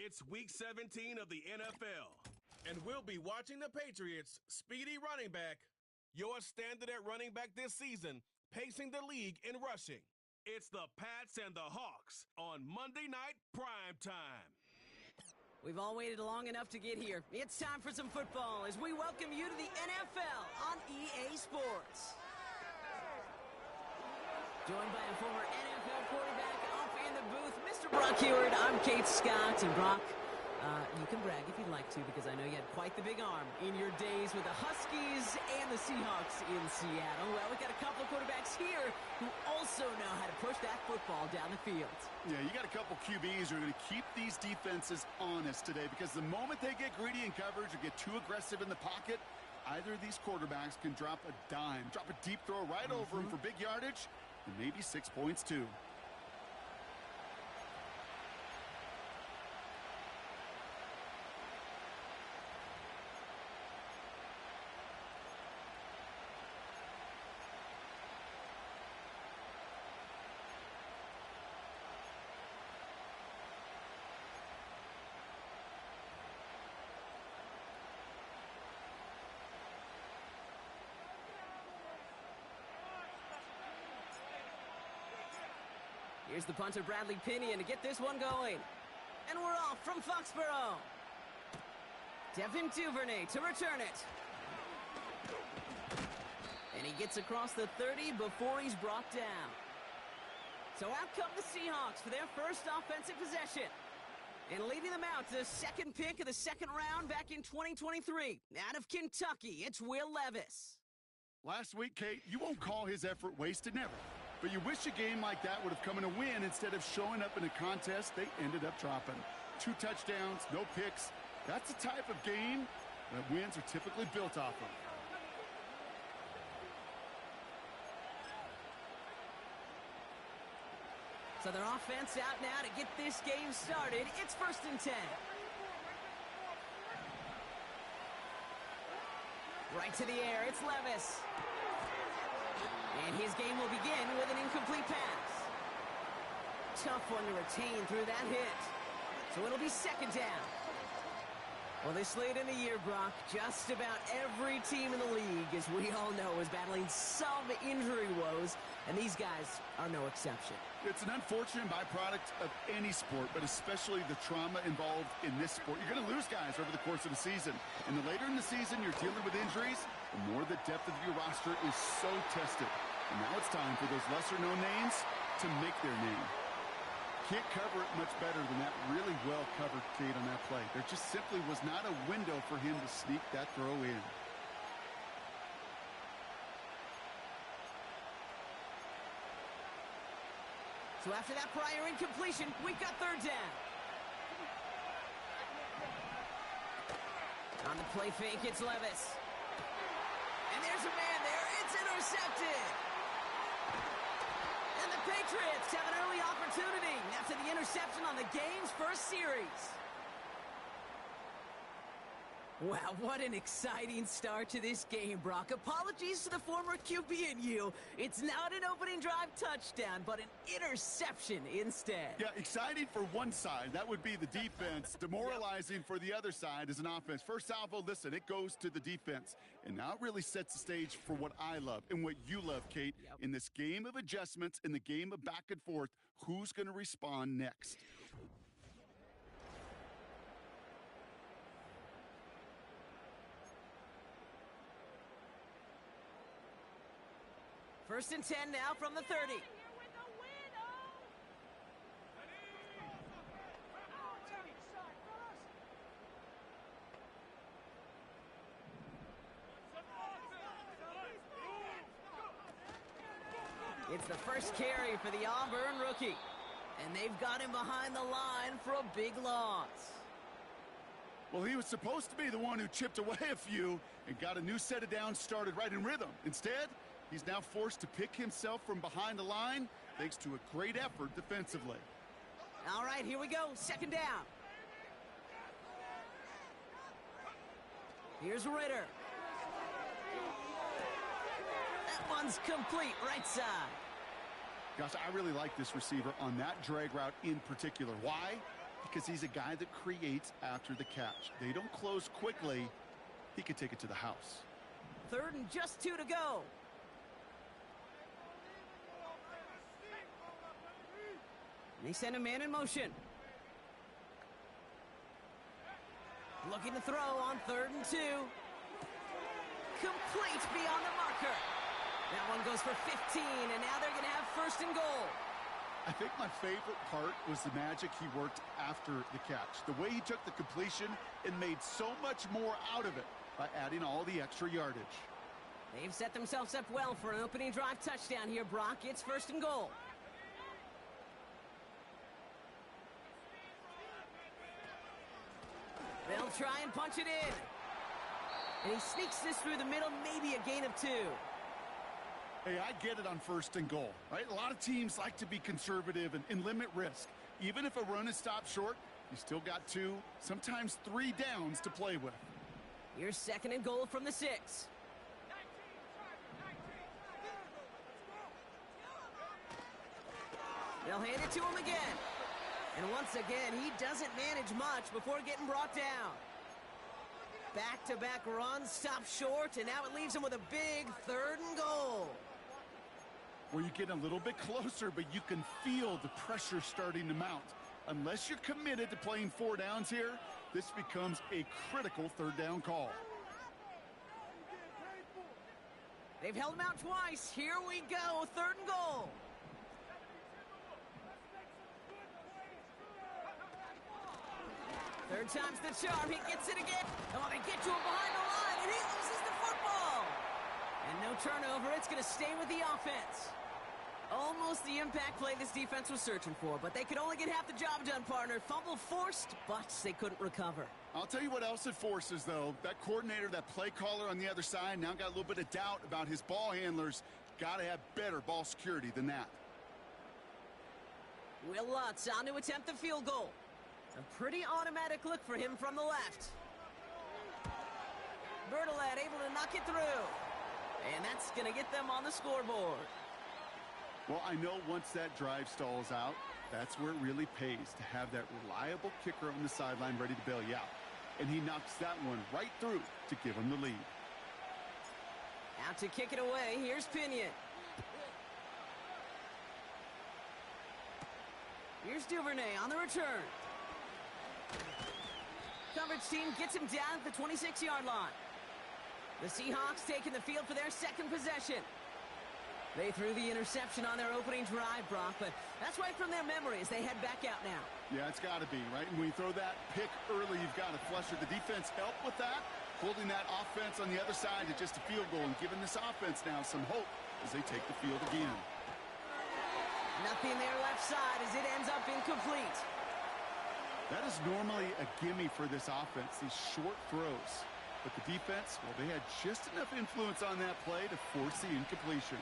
It's Week 17 of the NFL, and we'll be watching the Patriots' speedy running back, your standard at running back this season, pacing the league in rushing. It's the Pats and the Hawks on Monday Night Prime Time. We've all waited long enough to get here. It's time for some football as we welcome you to the NFL on EA Sports. Joined by a former NFL quarterback up in the booth, Mr. Brock Heward. I'm Kate Scott. And Brock, you can brag if you'd like to, because I know you had quite the big arm in your days with the Huskies and the Seahawks in Seattle. Well, we've got a couple of quarterbacks here who also know how to push that football down the field. Yeah, you got a couple QBs who are going to keep these defenses honest today, because the moment they get greedy in coverage or get too aggressive in the pocket, either of these quarterbacks can drop a dime, drop a deep throw right over him for big yardage, and maybe 6 points too. Here's the punter, Bradley Pinion, to get this one going. And we're off from Foxborough. Devin Duvernay to return it. And he gets across the 30 before he's brought down. So out come the Seahawks for their first offensive possession. And leading them out, the second pick of the second round back in 2023. Out of Kentucky, it's Will Levis. Last week, Kate, you won't call his effort wasted, never. But you wish a game like that would have come in a win instead of showing up in a contest they ended up dropping. 2 touchdowns, no picks. That's the type of game that wins are typically built off of. So their offense out now to get this game started. It's 1st and 10. Right to the air, it's Levis. And his game will begin with an incomplete pass. Tough one to retain through that hit. So it'll be 2nd down. Well, this late in the year, Brock, just about every team in the league, as we all know, is battling some injury woes, and these guys are no exception. It's an unfortunate byproduct of any sport, but especially the trauma involved in this sport. You're going to lose guys over the course of the season. And the later in the season you're dealing with injuries, the more the depth of your roster is so tested. And now it's time for those lesser-known names to make their name. Can't cover it much better than that really well-covered Kate on that play. There just simply was not a window for him to sneak that throw in. So after that prior incompletion, we've got 3rd down. On the play fake, it's Levis. And there's a man there. It's intercepted. And the Patriots have an early opportunity after the interception on the game's first series. Wow, what an exciting start to this game, Brock. Apologies to the former QB and you. It's not an opening drive touchdown, but an interception instead. Yeah, exciting for one side. That would be the defense. Demoralizing for the other side as an offense. First salvo, listen, it goes to the defense. And now it really sets the stage for what I love and what you love, Kate. In this game of adjustments, in the game of back and forth, who's going to respond next? First and 10 now from the 30. It's the first carry for the Auburn rookie. And they've got him behind the line for a big loss. Well, he was supposed to be the one who chipped away a few and got a new set of downs started right in rhythm. Instead, he's now forced to pick himself from behind the line thanks to a great effort defensively. All right, here we go. 2nd down. Here's Ritter. That one's complete right side. Gosh, I really like this receiver on that drag route in particular. Why? because he's a guy that creates after the catch. They don't close quickly. He could take it to the house. 3rd and just 2 to go. They send a man in motion. Looking to throw on 3rd and 2. Complete beyond the marker. That one goes for 15, and now they're going to have 1st and goal. I think my favorite part was the magic he worked after the catch. The way he took the completion and made so much more out of it by adding all the extra yardage. They've set themselves up well for an opening drive touchdown here, Brock. It's 1st and goal. They'll try and punch it in. And he sneaks this through the middle, maybe a gain of 2. Hey, I get it on 1st and goal, right? A lot of teams like to be conservative and limit risk. Even if a run is stopped short, you still got 2, sometimes 3 downs to play with. Here's 2nd and goal from the 6. They'll hand it to him again. And once again, he doesn't manage much before getting brought down. Back-to-back runs, stop short, and now it leaves him with a big 3rd and goal. Where you get a little bit closer, but you can feel the pressure starting to mount. Unless you're committed to playing 4 downs here, this becomes a critical 3rd down call. They've held him out twice. Here we go, 3rd and goal. Third time's the charm. He gets it again. Oh, they get to him behind the line, and he loses the football. And no turnover. It's going to stay with the offense. Almost the impact play this defense was searching for, but they could only get half the job done, partner. Fumble forced, but they couldn't recover. I'll tell you what else it forces, though. That coordinator, that play caller on the other side, now got a little bit of doubt about his ball handlers. Got to have better ball security than that. Will Lutz on to attempt the field goal. A pretty automatic look for him from the left. Bertolet able to knock it through. And that's going to get them on the scoreboard. Well, I know once that drive stalls out, that's where it really pays to have that reliable kicker on the sideline ready to bail you out. And he knocks that one right through to give him the lead. Out to kick it away, here's Pinion. Here's Duvernay on the return. Coverage team gets him down at the 26-yard line. The Seahawks taking the field for their 2nd possession. They threw the interception on their opening drive, Brock, but that's right from their memory as they head back out now. Yeah, it's got to be, right? And when you throw that pick early, you've got to flush it. The defense helped with that, holding that offense on the other side to just a field goal and giving this offense now some hope as they take the field again. Nothing there left side as it ends up incomplete. That is normally a gimme for this offense, these short throws. But the defense, well, they had just enough influence on that play to force the incompletion.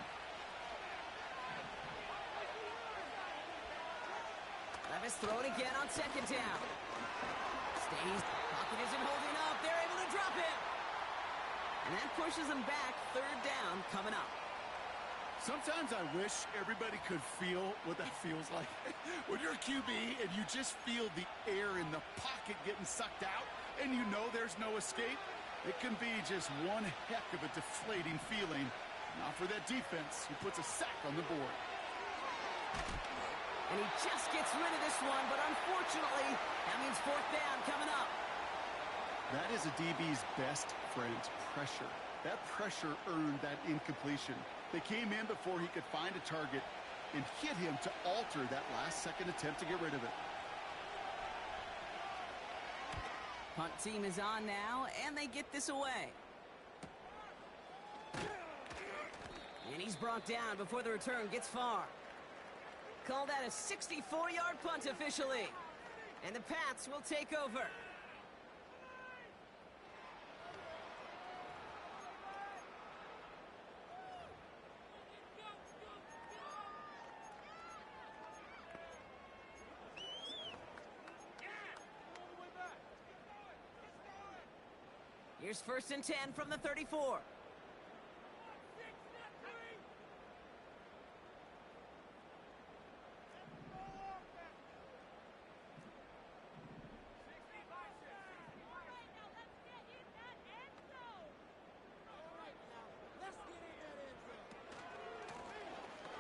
Levis throw it again on 2nd down. Stays, pocket isn't holding up. They're able to drop it. And that pushes them back. 3rd down coming up. Sometimes I wish everybody could feel what that feels like. When you're a QB and you just feel the air in the pocket getting sucked out and you know there's no escape, it can be just one heck of a deflating feeling. Not for that defense who puts a sack on the board. And he just gets rid of this one, but unfortunately, that means 4th down coming up. That is a DB's best friend, pressure. That pressure earned that incompletion. They came in before he could find a target and hit him to alter that last-second attempt to get rid of it. Punt team is on now, and they get this away. And he's brought down before the return gets far. Call that a 64-yard punt officially. And the Pats will take over. Here's 1st and 10 from the 34.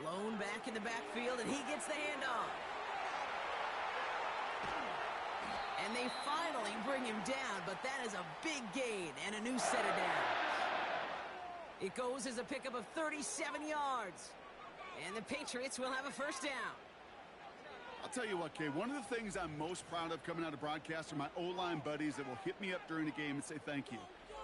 Blown back in the backfield, and he gets the handoff. And they finally bring him down, but that is a big gain and a new set of downs. It goes as a pickup of 37 yards. And the Patriots will have a first down. I'll tell you what, Kay, one of the things I'm most proud of coming out of broadcast are my O-line buddies that will hit me up during the game and say thank you.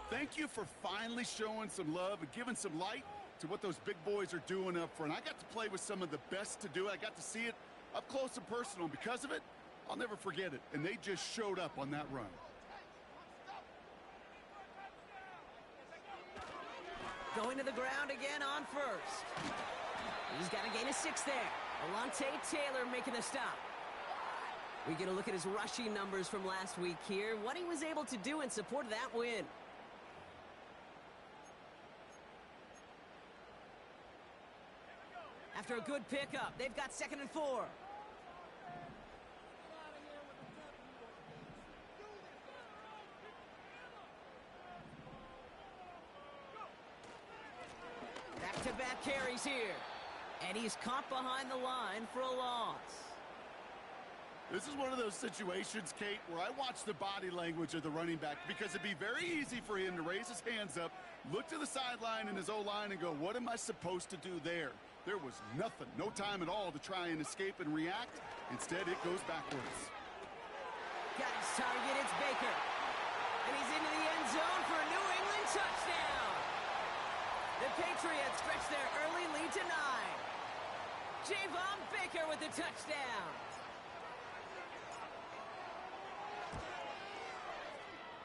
Thank you for finally showing some love and giving some light to what those big boys are doing up front. I got to play with some of the best to do it. I got to see it up close and personal. And because of it, I'll never forget it. And they just showed up on that run. Going to the ground again on first. He's got a gain of 6 there. Alontae Taylor making the stop. We get a look at his rushing numbers from last week here. What he was able to do in support of that win. After a good pickup, they've got 2nd and 4. Back-to-back carries here. And he's caught behind the line for a loss. This is one of those situations, Kate, where I watch the body language of the running back because it'd be very easy for him to raise his hands up, look to the sideline in his O-line and go, what am I supposed to do there? There was nothing, no time at all to try and escape and react. Instead, it goes backwards. Got his target, it's Baker. And he's into the end zone for a New England touchdown. The Patriots stretch their early lead to 9. Javon Baker with the touchdown.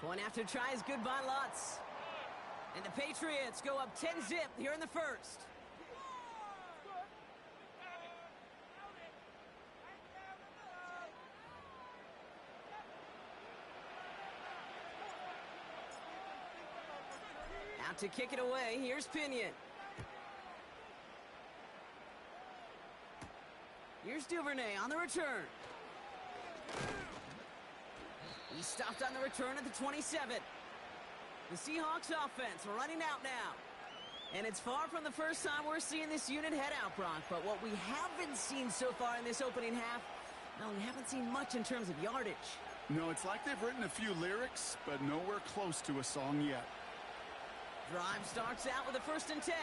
Point after try is good by Lutz. And the Patriots go up 10-0 here in the first. Out to kick it away, here's Pinion. Here's Duvernay on the return. He's stopped on the return at the 27. The Seahawks offense running out now. And it's far from the first time we're seeing this unit head out, Brock. But what we haven't seen so far in this opening half, well, we haven't seen much in terms of yardage. No, it's like they've written a few lyrics, but nowhere close to a song yet. Drive starts out with a 1st and 10.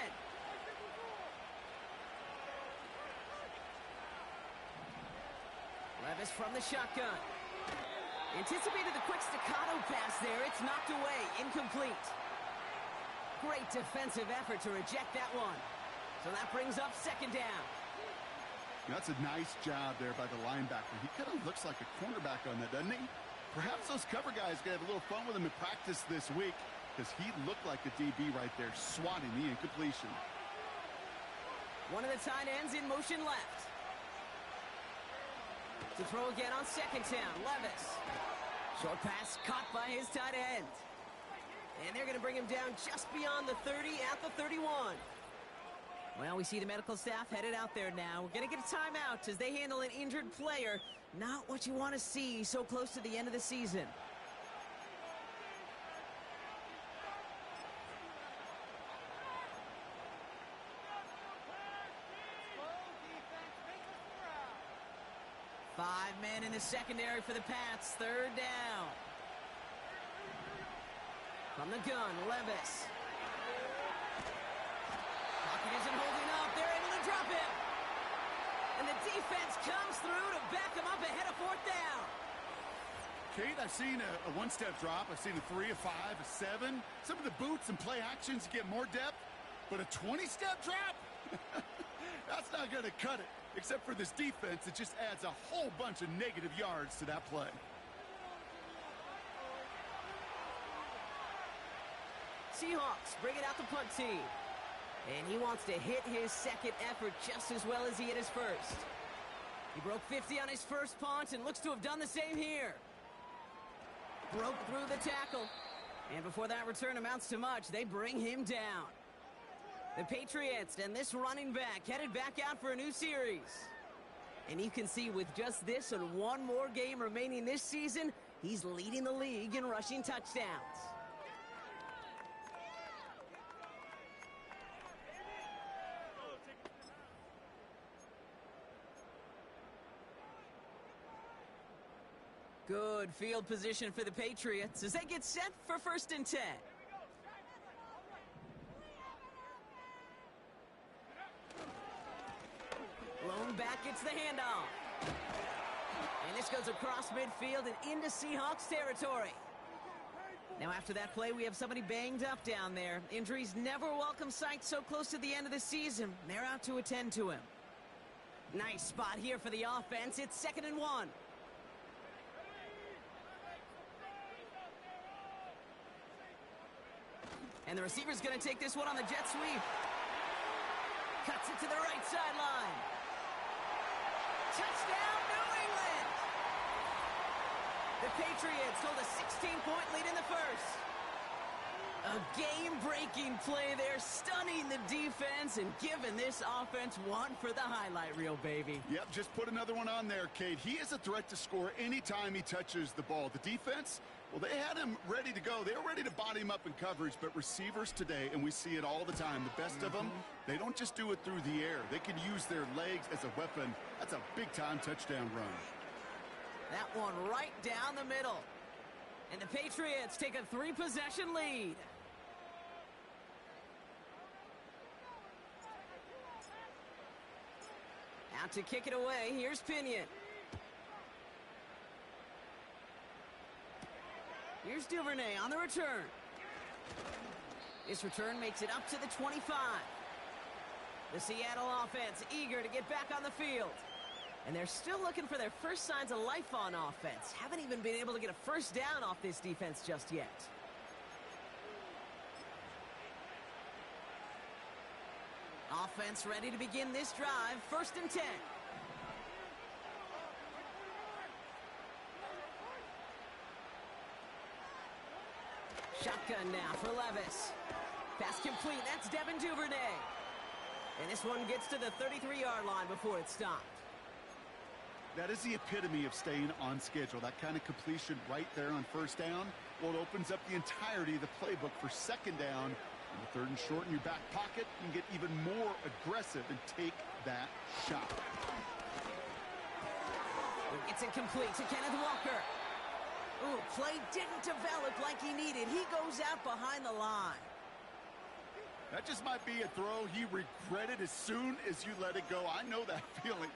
Levis from the shotgun. Anticipated the quick staccato pass there. It's knocked away. Incomplete. Great defensive effort to reject that one. So that brings up 2nd down. That's a nice job there by the linebacker. He kind of looks like a cornerback on that, doesn't he? Perhaps those cover guys can have a little fun with him in practice this week because he looked like a DB right there, swatting the incompletion. One of the tight ends in motion left. To throw again on 2nd down, Levis. Short pass caught by his tight end. And they're going to bring him down just beyond the 30 at the 31. Well, we see the medical staff headed out there now. We're going to get a timeout as they handle an injured player. Not what you want to see so close to the end of the season. Five men in the secondary for the Pats. 3rd down. From the gun, Levis. Pocket isn't holding up. They're able to drop him. And the defense comes through to back him up ahead of 4th down. Kate, I've seen a one-step drop. I've seen a 3, a 5, a 7. Some of the boots and play actions get more depth. But a 20-step drop? That's not going to cut it. Except for this defense, it just adds a whole bunch of negative yards to that play. Seahawks bring it out the punt team. And he wants to hit his 2nd effort just as well as he hit his 1st. He broke 50 on his 1st punt and looks to have done the same here. Broke through the tackle. And before that return amounts to much, they bring him down. The Patriots and this running back headed back out for a new series. And you can see with just this and one more game remaining this season, he's leading the league in rushing touchdowns. Good field position for the Patriots as they get set for 1st and 10. Lone back gets the handoff. And this goes across midfield and into Seahawks territory. Now after that play, we have somebody banged up down there. Injuries never a welcome sight so close to the end of the season. They're out to attend to him. Nice spot here for the offense. It's 2nd and 1. And the receiver's going to take this one on the jet sweep. Cuts it to the right sideline. Touchdown, New England! The Patriots hold a 16-point lead in the first. A game-breaking play there, stunning the defense and giving this offense one for the highlight reel, baby. Yep, just put another one on there, Kate. He is a threat to score anytime he touches the ball. The defense, well, they had him ready to go. They were ready to body him up in coverage, but receivers today, and we see it all the time, the best of them, they don't just do it through the air. They can use their legs as a weapon. That's a big-time touchdown run. That one right down the middle. And the Patriots take a 3-possession lead. Out to kick it away, here's Pinion. Here's Duvernay on the return. This return makes it up to the 25. The Seattle offense eager to get back on the field. And they're still looking for their first signs of life on offense. Haven't even been able to get a first down off this defense just yet. Offense ready to begin this drive. 1st and 10. Shotgun now for Levis. Pass complete. That's Devin Duvernay. And this one gets to the 33-yard line before it stopped. That is the epitome of staying on schedule. That kind of completion right there on 1st down. Well, it opens up the entirety of the playbook for 2nd down. And the 3rd and short in your back pocket, you can get even more aggressive and take that shot. It's incomplete to Kenneth Walker. Ooh, play didn't develop like he needed. He goes out behind the line. That just might be a throw he regretted as soon as you let it go. I know that feeling.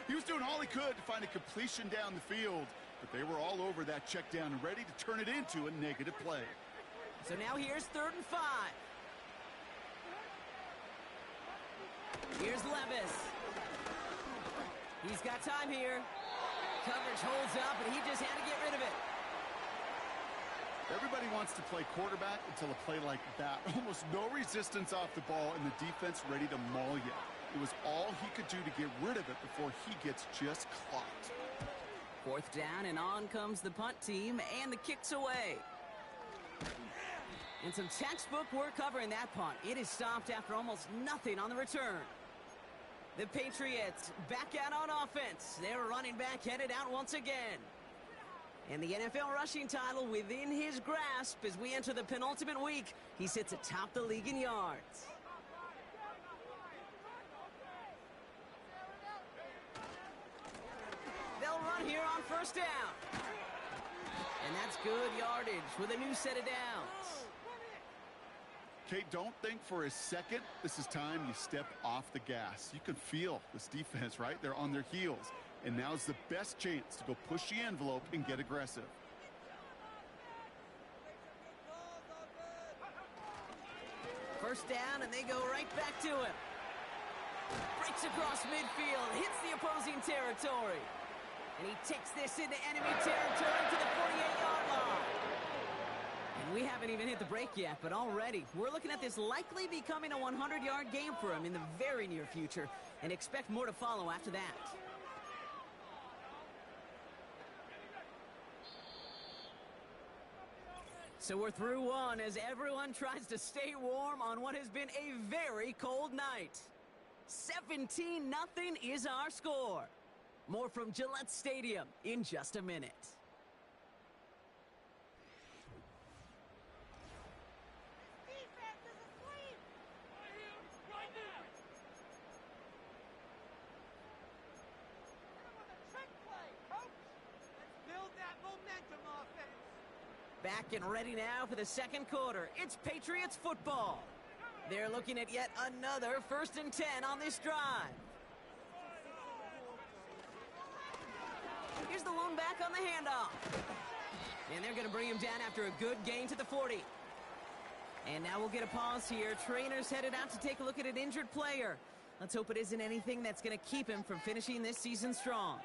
He was doing all he could to find a completion down the field, but they were all over that check down and ready to turn it into a negative play. So now here's 3rd and 5. Here's Levis. He's got time here. Coverage holds up, and he just had to get rid of it. Everybody wants to play quarterback until a play like that. Almost no resistance off the ball, and the defense ready to maul you. It was all he could do to get rid of it before he gets just clocked. 4th down, and on comes the punt team, and the kick's away. And some textbook work covering that punt. It is stopped after almost nothing on the return. The Patriots back out on offense. Their running back headed out once again. And the NFL rushing title within his grasp as we enter the penultimate week. He sits atop the league in yards. They'll run here on 1st down. And that's good yardage with a new set of downs. Kate, don't think for a second this is time you step off the gas. You can feel this defense, right? They're on their heels. And now's the best chance to go push the envelope and get aggressive. First down, and they go right back to him. Breaks across midfield, hits the opposing territory. And he takes this into enemy territory to the 48-yard line. And we haven't even hit the break yet, but already we're looking at this likely becoming a 100-yard game for him in the very near future, and expect more to follow after that. So we're through one as everyone tries to stay warm on what has been a very cold night. 17-0 is our score. More from Gillette Stadium in just a minute. Build that momentum. Back and ready now for the second quarter. It's Patriots football. They're looking at yet another 1st and 10 on this drive. Here's the lone back on the handoff. And they're going to bring him down after a good gain to the 40. And now we'll get a pause here. Trainer's headed out to take a look at an injured player. Let's hope it isn't anything that's going to keep him from finishing this season strong.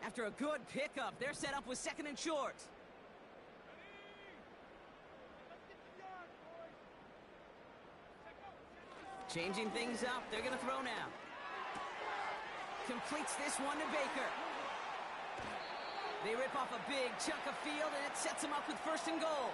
After a good pickup, they're set up with 2nd and short. Changing things up, they're going to throw now. Completes this one to Baker. They rip off a big chunk of field, and it sets them up with 1st and goal.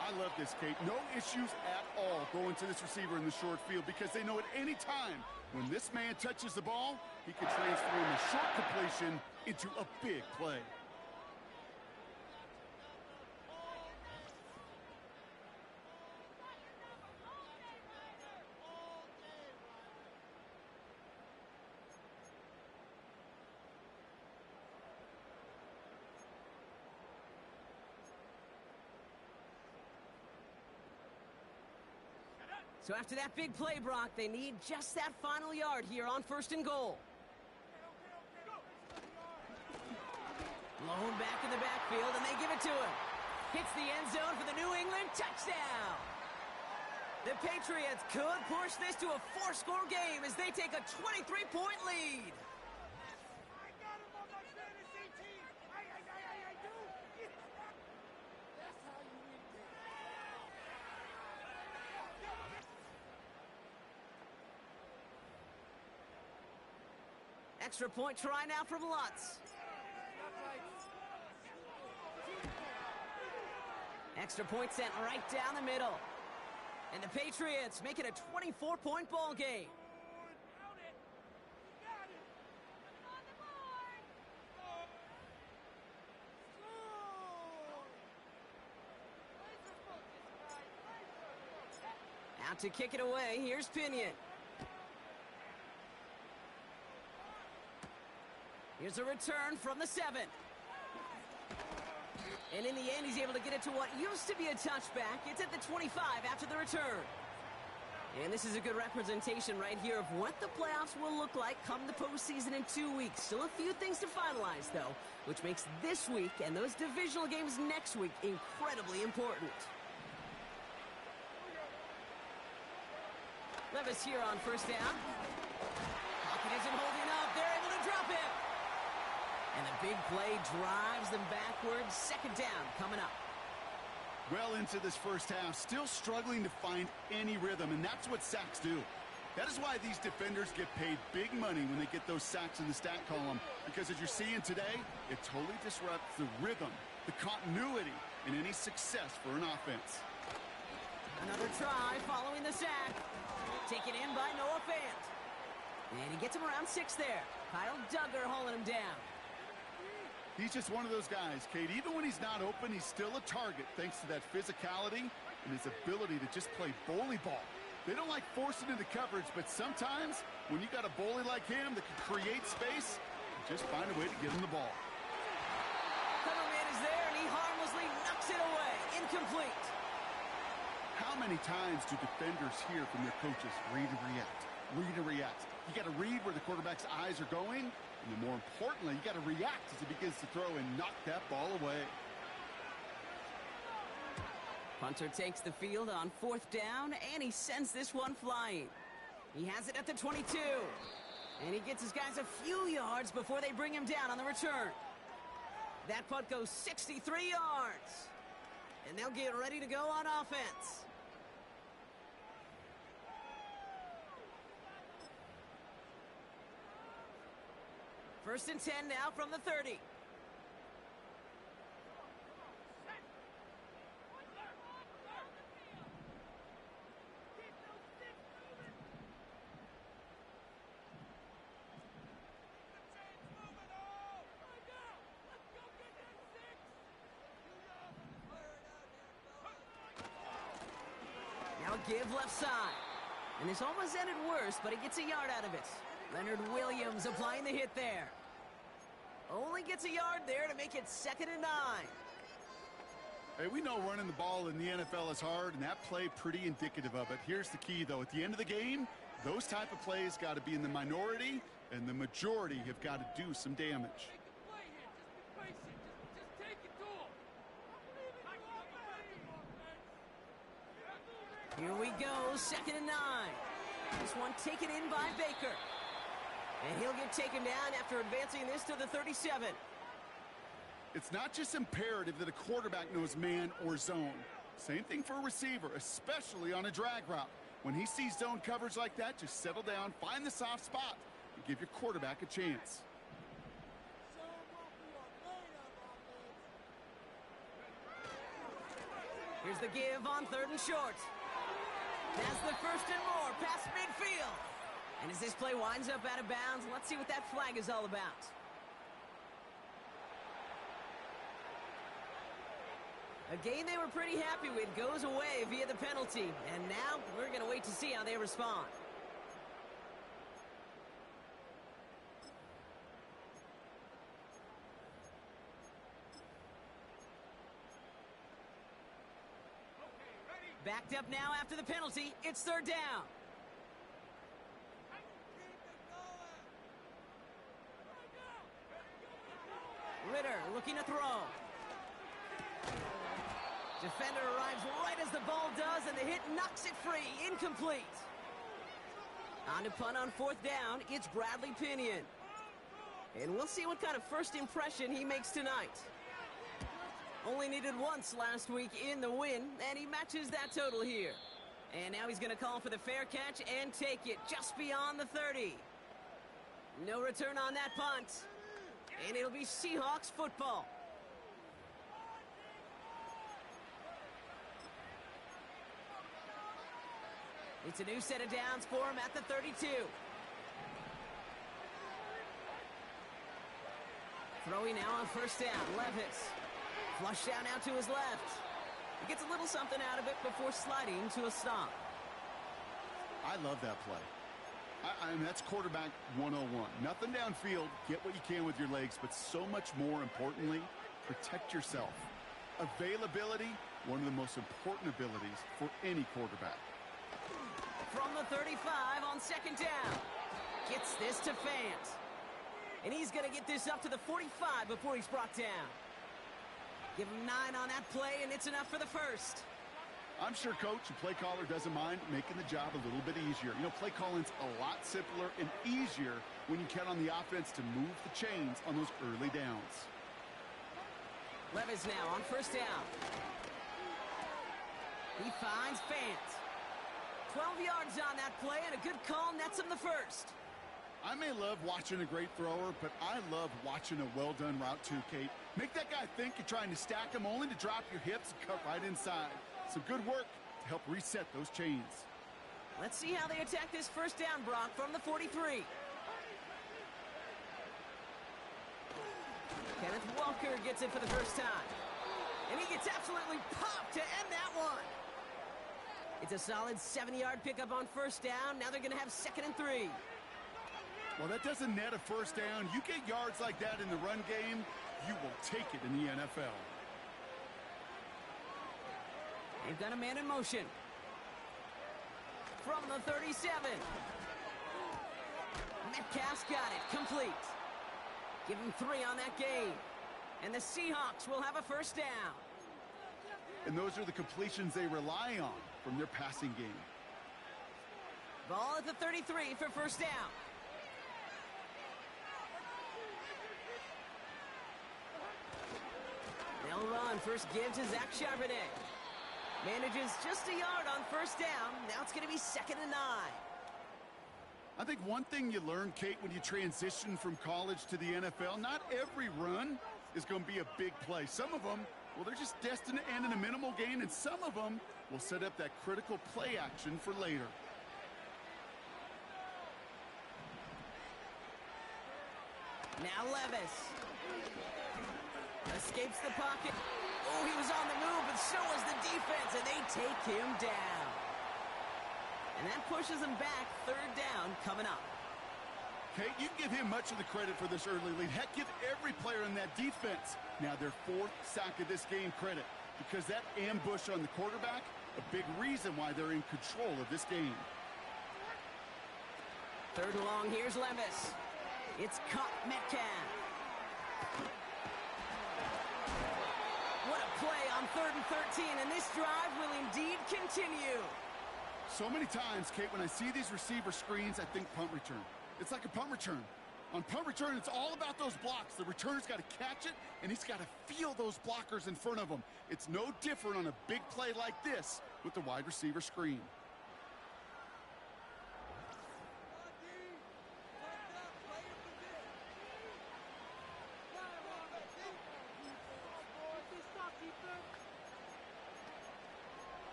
I love this, Kate. No issues at all going to this receiver in the short field because they know at any time when this man touches the ball, he can transform a short completion into a big play. So after that big play, Brock, they need just that final yard here on 1st and goal. Lone back in the backfield, and they give it to him. Hits the end zone for the New England touchdown. The Patriots could push this to a 4-score game as they take a 23-point lead. I got him on my fantasy team. I do. That's how you win games. Extra point try now from Lutz. Extra point sent right down the middle. And the Patriots make it a 24-point ball game. Out to kick it away, here's Pinion. Here's a return from the 7. And in the end, he's able to get it to what used to be a touchback. It's at the 25 after the return. And this is a good representation right here of what the playoffs will look like come the postseason in 2 weeks. Still a few things to finalize, though, which makes this week and those divisional games next week incredibly important. Levis here on 1st down. Pocket isn't holding up. They're able to drop him. And the big play drives them backwards. 2nd down coming up. Well into this first half, still struggling to find any rhythm, and that's what sacks do. That is why these defenders get paid big money when they get those sacks in the stat column, because as you're seeing today, it totally disrupts the rhythm, the continuity, and any success for an offense. Another try following the sack. Taken in by Noah Fant. And he gets him around 6 there. Kyle Duggar hauling him down. He's just one of those guys, Kate. Even when he's not open, he's still a target thanks to that physicality and his ability to just play bully ball. They don't like forcing into coverage, but sometimes when you got a bully like him that can create space, just find a way to get him the ball. Coverman is there, and he harmlessly knocks it away. Incomplete. How many times do defenders hear from their coaches, read and react, read and react? You got to read where the quarterback's eyes are going, and then more importantly, you got to react as he begins to throw and knock that ball away. Punter takes the field on 4th down, and he sends this one flying. He has it at the 22, and he gets his guys a few yards before they bring him down on the return. That punt goes 63 yards, and they'll get ready to go on offense. First and 10 now from the 30. Now a give left side. And this almost ended worse, but he gets a yard out of it. Leonard Williams applying the hit there. Only gets a yard there to make it 2nd and 9. Hey, we know running the ball in the NFL is hard, and that play pretty indicative of it. Here's the key, though. At the end of the game, those type of plays got to be in the minority, and the majority have got to do some damage. Here we go, 2nd and 9. This one taken in by Baker. And he'll get taken down after advancing this to the 37. It's not just imperative that a quarterback knows man or zone. Same thing for a receiver, especially on a drag route. When he sees zone coverage like that, just settle down, find the soft spot, and give your quarterback a chance. Here's the give on 3rd and short. That's the 1st and more past midfield. And as this play winds up out of bounds, let's see what that flag is all about. A game they were pretty happy with goes away via the penalty. And now we're going to wait to see how they respond. Backed up now after the penalty. It's 3rd down. Ritter looking to throw. Defender arrives right as the ball does, and the hit knocks it free. Incomplete. On to punt on 4th down. It's Bradley Pinion. And we'll see what kind of first impression he makes tonight. Only needed once last week in the win, and he matches that total here. And now he's going to call for the fair catch and take it just beyond the 30. No return on that punt. And it'll be Seahawks football. It's a new set of downs for him at the 32. Throwing now on 1st down, Levis. Flush down now to his left. He gets a little something out of it before sliding to a stop. I love that play. I mean, that's quarterback 101. Nothing downfield, get what you can with your legs, but so much more importantly, protect yourself. Availability, one of the most important abilities for any quarterback. From the 35 on 2nd down. Gets this to Fant. And he's going to get this up to the 45 before he's brought down. Give him 9 on that play, and it's enough for the 1st. I'm sure coach and play caller doesn't mind making the job a little bit easier. You know, play calling's a lot simpler and easier when you count on the offense to move the chains on those early downs. Levis now on 1st down. He finds Fant. 12 yards on that play, and a good call nets him the 1st. I may love watching a great thrower, but I love watching a well-done route too, Kate. Make that guy think you're trying to stack him only to drop your hips and cut right inside. Some good work to help reset those chains. Let's see how they attack this 1st down, Brock, from the 43. Kenneth Walker gets it for the 1st time. And he gets absolutely popped to end that one. It's a solid 70-yard pickup on 1st down. Now they're going to have 2nd and 3. Well, that doesn't net a 1st down. You get yards like that in the run game, you will take it in the NFL. They've got a man in motion. From the 37. Metcalf's got it. Complete. Give him 3 on that game. And the Seahawks will have a 1st down. And those are the completions they rely on from their passing game. Ball at the 33 for 1st down. They'll run. First give to Zach Charbonnet. Manages just a yard on 1st down. Now it's going to be 2nd and 9. I think one thing you learn, Kate, when you transition from college to the NFL, not every run is going to be a big play. Some of them, well, they're just destined to end in a minimal gain, and some of them will set up that critical play action for later. Now Levis. Escapes the pocket. Oh, he was on the move, but so was the defense, and they take him down. And that pushes him back. 3rd down coming up. Kate, you can give him much of the credit for this early lead. Heck, give every player in that defense now their 4th sack of this game credit, because that ambush on the quarterback, a big reason why they're in control of this game. 3rd and long, here's Levis. It's caught Metcalf. What a play on 3rd and 13, and this drive will indeed continue. So many times, Kate, when I see these receiver screens, I think punt return. It's like a punt return. On punt return, it's all about those blocks. The returner's got to catch it, and he's got to feel those blockers in front of him. It's no different on a big play like this with the wide receiver screen.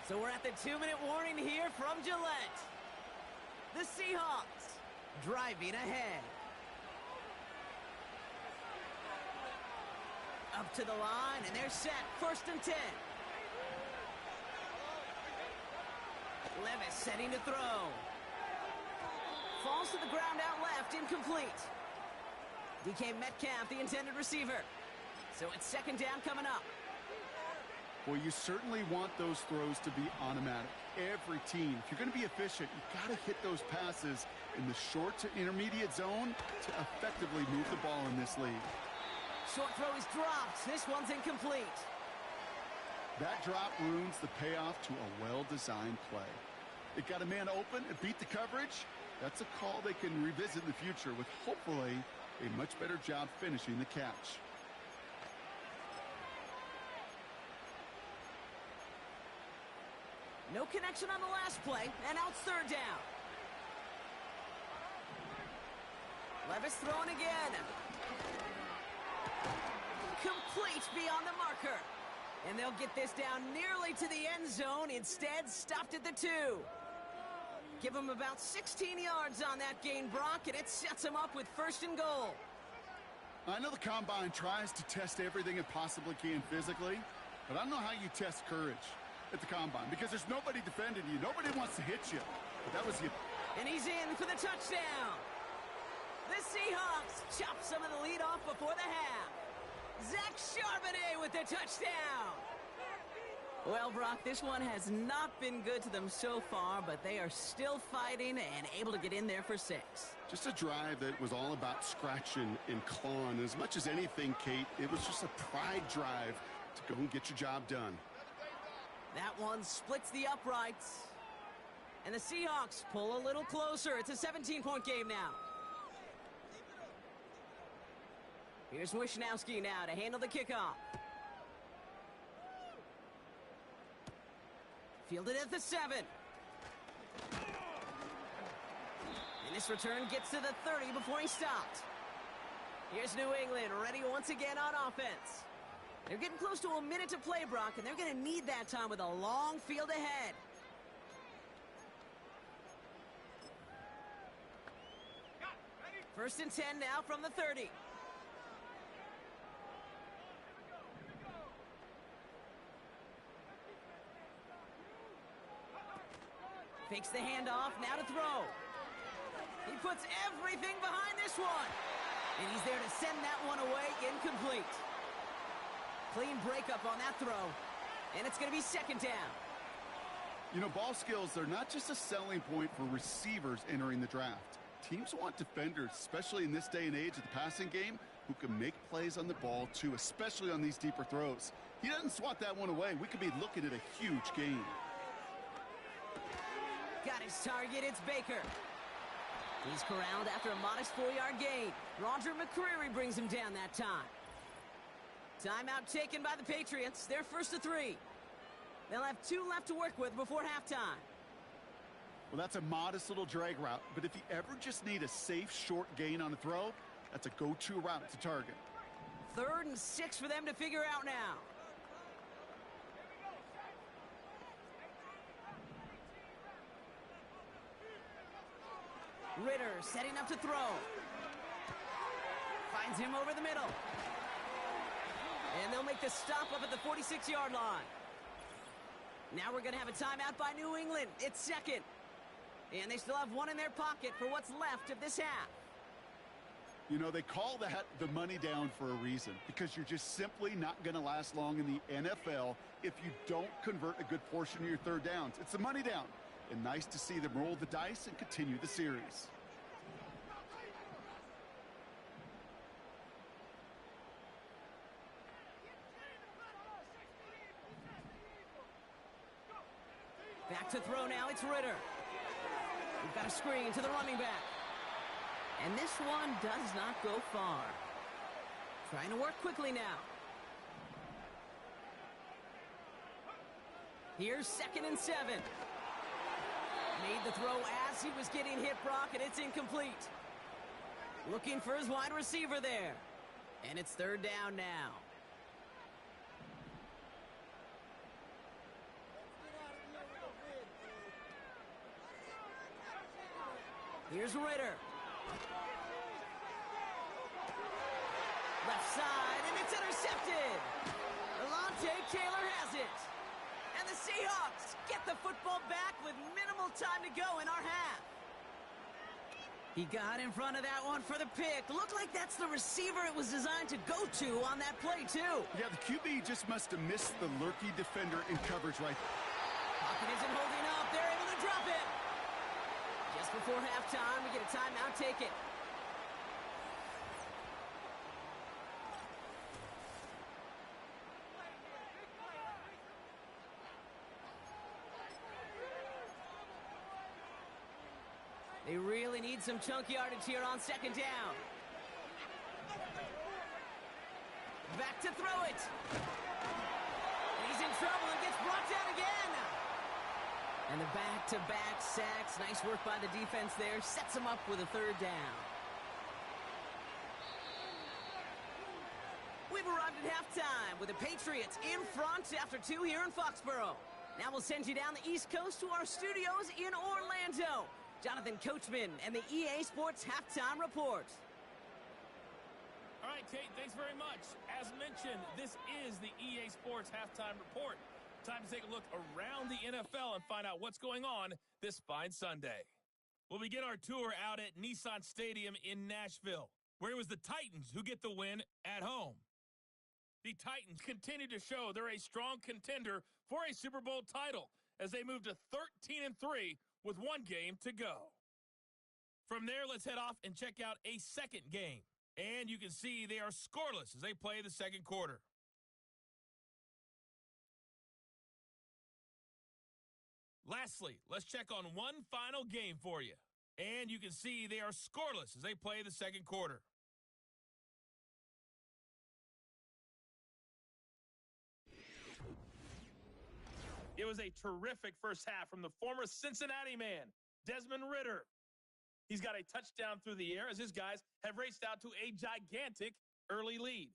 So we're at the 2-minute warning here from Gillette. The Seahawks driving ahead. Up to the line, and they're set. 1st and 10. Levis setting to throw. Falls to the ground out left, incomplete. DK Metcalf, the intended receiver. So it's 2nd down coming up. Well, you certainly want those throws to be automatic. Every team, if you're going to be efficient, you've got to hit those passes in the short to intermediate zone to effectively move the ball in this league. Short throw is dropped. This one's incomplete. That drop ruins the payoff to a well-designed play. It got a man open, it beat the coverage. That's a call they can revisit in the future with hopefully a much better job finishing the catch. No connection on the last play, and now it's 3rd down. Levis throwing again. Complete beyond the marker. And they'll get this down nearly to the end zone. Instead, stopped at the 2. Give them about 16 yards on that gain, Brock, and it sets them up with 1st and goal. I know the Combine tries to test everything it possibly can physically, but I don't know how you test courage at the Combine, because there's nobody defending you. Nobody wants to hit you. But that was the... And he's in for the touchdown. The Seahawks chop some of the lead off before the half. Zach Charbonnet with the touchdown. Well, Brock, this one has not been good to them so far, but they are still fighting and able to get in there for 6. Just a drive that was all about scratching and clawing. As much as anything, Kate, it was just a pride drive to go and get your job done. That one splits the uprights. And the Seahawks pull a little closer. It's a 17-point game now. Here's Wishnowski now to handle the kickoff. Fielded at the 7. And this return gets to the 30 before he stopped. Here's New England ready once again on offense. They're getting close to a minute to play, Brock, and they're going to need that time with a long field ahead. First and 10 now from the 30. Fakes the handoff, now to throw. He puts everything behind this one. And he's there to send that one away, incomplete. Clean breakup on that throw. And it's going to be 2nd down. You know, ball skills, they're not just a selling point for receivers entering the draft. Teams want defenders, especially in this day and age of the passing game, who can make plays on the ball, too, especially on these deeper throws. He doesn't swat that one away. We could be looking at a huge game. Got his target, it's Baker. He's corralled after a modest 4-yard gain. Roger McCreary brings him down that time. Timeout taken by the Patriots. They're 1st to 3. They'll have 2 left to work with before halftime. Well, that's a modest little drag route, but if you ever just need a safe, short gain on a throw, that's a go-to route to target. 3rd and 6 for them to figure out now. Ritter setting up to throw. Finds him over the middle. And they'll make the stop up at the 46-yard line. Now we're going to have a timeout by New England. It's second. And they still have one in their pocket for what's left of this half. You know, they call that the money down for a reason, because you're just simply not going to last long in the NFL if you don't convert a good portion of your third downs. It's the money down. And nice to see them roll the dice and continue the series. Back to throw now, it's Ritter. We've got a screen to the running back. And this one does not go far. Trying to work quickly now. Here's 2nd and 7. Made the throw as he was getting hit, Brock, and it's incomplete. Looking for his wide receiver there. And it's 3rd down now. Here's Ritter. Left side, and it's intercepted. Alontae Taylor has it. And the Seahawks get the football back with minimal time to go in our half. He got in front of that one for the pick. Looked like that's the receiver it was designed to go to on that play, too. Yeah, the QB just must have missed the lurky defender in coverage right there. Pocket isn't holding up. They're able to drop it. Just before halftime, we get a timeout. Take it. They really need some chunk yardage here on 2nd down. Back to throw it. And he's in trouble and gets brought down again. And the back-to-back sacks. Nice work by the defense there. Sets him up with a 3rd down. We've arrived at halftime with the Patriots in front after 2 here in Foxborough. Now we'll send you down the East Coast to our studios in Orlando. Jonathan Coachman and the EA Sports Halftime Report. All right, Kate, thanks very much. As mentioned, this is the EA Sports Halftime Report. Time to take a look around the NFL and find out what's going on this fine Sunday. We'll begin our tour out at Nissan Stadium in Nashville, where it was the Titans who get the win at home. The Titans continue to show they're a strong contender for a Super Bowl title as they move to 13-3 with 1 game to go. From there, let's head off and check out a second game. And you can see they are scoreless as they play the second quarter. Lastly, let's check on one final game for you. And you can see they are scoreless as they play the second quarter. It was a terrific first half from the former Cincinnati man, Desmond Ritter. He's got a touchdown through the air as his guys have raced out to a gigantic early lead.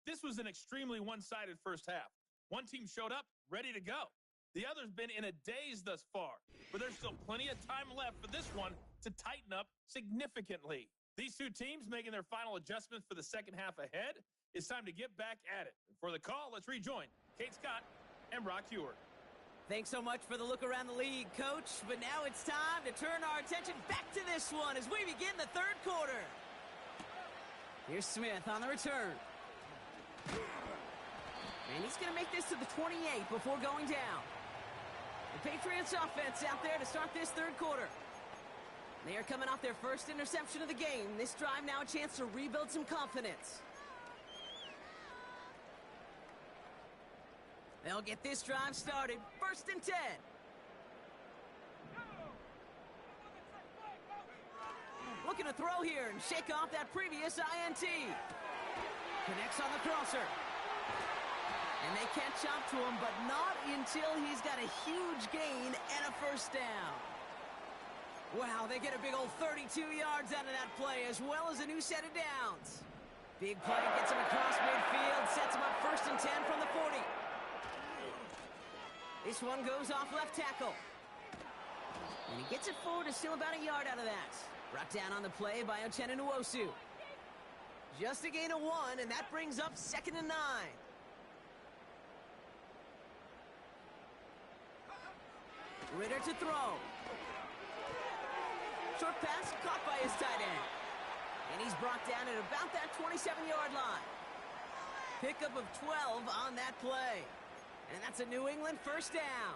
This was an extremely one-sided first half. One team showed up ready to go. The other's been in a daze thus far, but there's still plenty of time left for this one to tighten up significantly. These two teams making their final adjustments for the second half ahead. It's time to get back at it. For the call, let's rejoin Kate Scott and Brock Heward. Thanks so much for the look around the league, Coach. But now it's time to turn our attention back to this one as we begin the third quarter. Here's Smith on the return. And he's going to make this to the 28 before going down. The Patriots offense out there to start this third quarter. They are coming off their first interception of the game. This drive now a chance to rebuild some confidence. They'll get this drive started. 1st and 10. Looking to throw here and shake off that previous INT. Connects on the crosser. And they catch up to him, but not until he's got a huge gain and a 1st down. Wow, they get a big old 32 yards out of that play, as well as a new set of downs. Big play gets him across midfield, sets him up 1st and 10 from the 40. This one goes off left tackle. And he gets it forward to still about a yard out of that. Brought down on the play by Uchenna Nwosu. Just a gain of 1, and that brings up 2nd and 9. Ritter to throw. Short pass caught by his tight end. And he's brought down at about that 27-yard line. Pickup of 12 on that play. And that's a New England first down.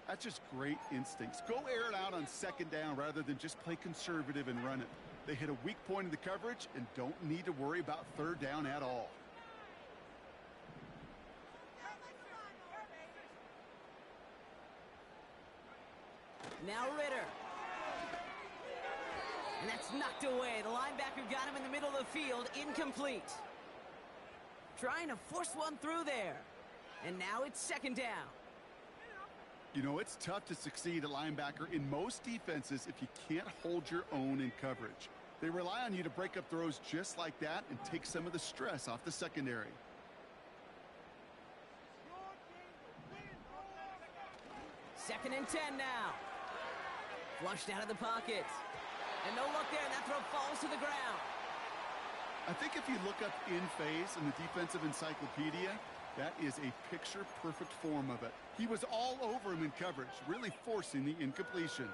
That's just great instincts. Go air it out on second down rather than just play conservative and run it. They hit a weak point in the coverage and don't need to worry about third down at all. Now Ritter. And that's knocked away. The linebacker got him in the middle of the field. Incomplete. Trying to force one through there. And now it's second down. You know, it's tough to succeed at linebacker in most defenses if you can't hold your own in coverage. They rely on you to break up throws just like that and take some of the stress off the secondary. Second and 10 now. Flushed out of the pocket. And no luck there, and that throw falls to the ground. I think if you look up in phase in the defensive encyclopedia, that is a picture-perfect form of it. He was all over him in coverage, really forcing the incompletion.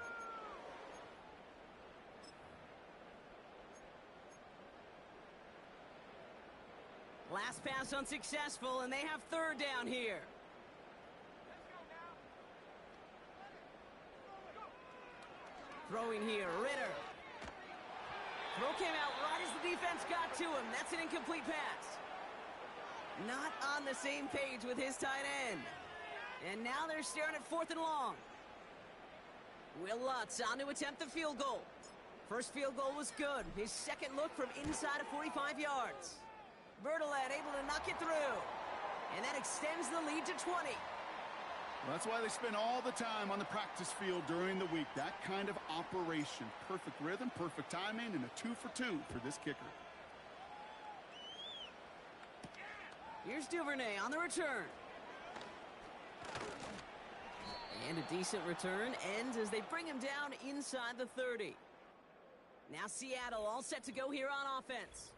Last pass unsuccessful, and they have third down here. Throwing here, Ritter. Throw came out right as the defense got to him. That's an incomplete pass. Not on the same page with his tight end. And now they're staring at fourth and long. Will Lutz on to attempt the field goal. First field goal was good. His second look from inside of 45 yards. Bertolet able to knock it through. And that extends the lead to 20. Well, that's why they spend all the time on the practice field during the week. That kind of operation. Perfect rhythm, perfect timing, and a 2 for 2 for this kicker. Here's Duvernay on the return. And a decent return ends as they bring him down inside the 30. Now Seattle all set to go here on offense.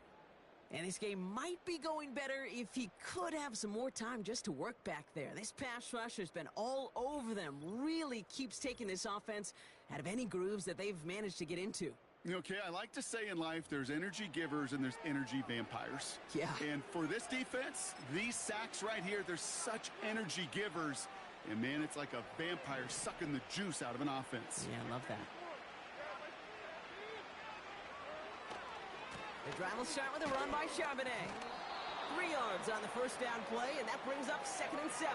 And this game might be going better if he could have some more time just to work back there. This pass rush has been all over them. Really keeps taking this offense out of any grooves that they've managed to get into. Okay, I like to say in life there's energy givers and there's energy vampires. Yeah. And for this defense, these sacks right here, they're such energy givers. And, man, it's like a vampire sucking the juice out of an offense. Yeah, I love that. The drive will start with a run by Charbonnet. 3 yards on the first down play, and that brings up 2nd and 7.